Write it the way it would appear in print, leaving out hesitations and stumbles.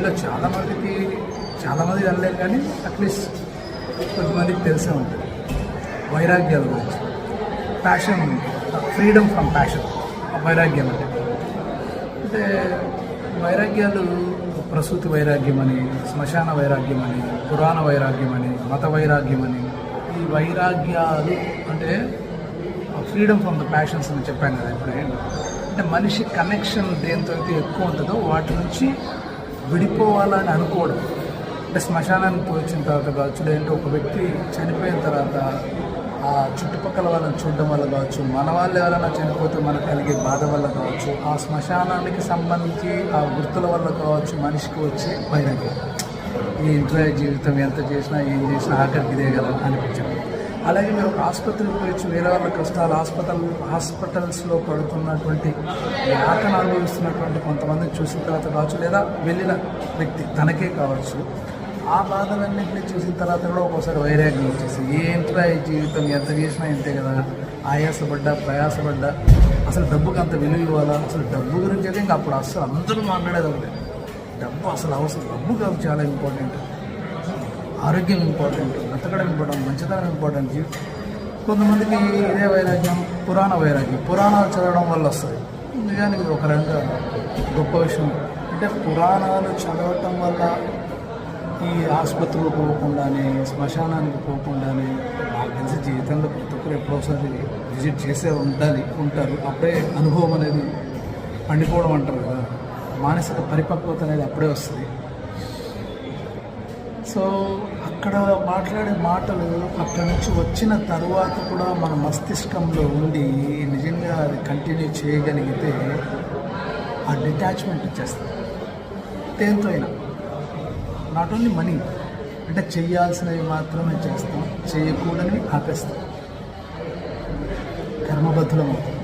మీలో చాలామంది అనలేరు, కానీ అట్లీస్ట్ కొంతమందికి తెలిసే ఉంటుంది వైరాగ్యాల గురించి. ప్యాషన్, ఫ్రీడమ్ ఫ్రమ్ ప్యాషన్, వైరాగ్యం అంటే వైరాగ్యాలు ప్రసూతి వైరాగ్యం అని, శ్మశాన వైరాగ్యం అని, పురాణ వైరాగ్యం అని, మత వైరాగ్యం అని. ఈ వైరాగ్యాలు అంటే ఫ్రీడమ్ ఫ్రమ్ ద ప్యాషన్స్ అని చెప్పాను కదా ఇప్పుడే. అంటే మనిషి కనెక్షన్ దేంతో అయితే ఎక్కువ ఉంటుందో వాటి నుంచి విడిపోవాలని అనుకోవడం. అంటే శ్మశానానికి పోయించిన తర్వాత కావచ్చు, లేదంటే ఒక వ్యక్తి చనిపోయిన తర్వాత ఆ చుట్టుపక్కల వాళ్ళని చూడడం వల్ల కావచ్చు, మన వాళ్ళు ఎవరైనా చనిపోతే మనకు కలిగే బాధ వల్ల కావచ్చు, ఆ శ్మశానానికి సంబంధించి ఆ గుర్తుల వల్ల కావచ్చు, మనిషికి వచ్చే వైరాగ్యం. ఈ ఇంట్లో జీవితం ఎంత చేసినా ఏం చేసినా ఆఖరికి ఇదే కదా అనిపించడం. అలాగే మీరు ఒక ఆసుపత్రికి పోయొచ్చు, వేరే వాళ్ళ కష్టాలు, హాస్పిటల్స్లో పడుతున్నటువంటి యాతన అనుభవిస్తున్నటువంటి కొంతమందిని చూసిన తర్వాత కావచ్చు, లేదా వెళ్ళిన వ్యక్తి తనకే కావచ్చు, ఆ బాధలన్నింటినీ చూసిన తర్వాత కూడా ఒక్కోసారి వైరాగ్యం వచ్చేసి ఏంట్రా ఈ జీవితం ఎంత చేసినా ఇంతే కదా, ఆయాసపడ్డా ప్రయాసపడ్డా అసలు డబ్బుకి అంత విలువ ఇవ్వాలా, అసలు డబ్బు గురించి అయితే ఇంకా అప్పుడు అసలు అందరూ మాట్లాడేది ఒకటే, డబ్బు అసలు అవసరం, డబ్బు కాదు చాలా ఇంపార్టెంట్, ఆరోగ్యం ఇంపార్టెంట్, బ్రతకడం ఇంపార్టెంట్, మంచితనం ఇంపార్టెంట్. కొంతమందికి ఇదే వైరాగ్యం పురాణ వైరాగ్యం, పురాణాలు చదవడం వల్ల వస్తుంది. నిజానికి ఒక రకంగా గొప్ప విషయం. అంటే పురాణాలు చదవటం వల్ల ఈ ఆసుపత్రులు పోకుండానే, శ్మశానానికి పోకుండానే, నాకు తెలిసి జీవితంలో ప్రతి ఒక్కరు ఎప్పుడోసారి విజిట్ చేసే ఉంటారు. అప్పుడే అనుభవం అనేది పండిపోవడం అంటారు కదా, మానసిక పరిపక్వత అనేది అప్పుడే వస్తుంది. సో అక్కడ మాట్లాడే మాటలు అక్కడి నుంచి వచ్చిన తర్వాత కూడా మన మస్తిష్కంలో ఉండి నిజంగా అది కంటిన్యూ చేయగలిగితే ఆ డిటాచ్మెంట్ వచ్చేస్తుంది. దేంతో అయినా, నాట్ ఓన్లీ మనీ, అంటే చేయాల్సినవి మాత్రమే చేస్తాం, చేయకూడనివి ఆపేస్తాం, కర్మబద్ధులం అవుతాం.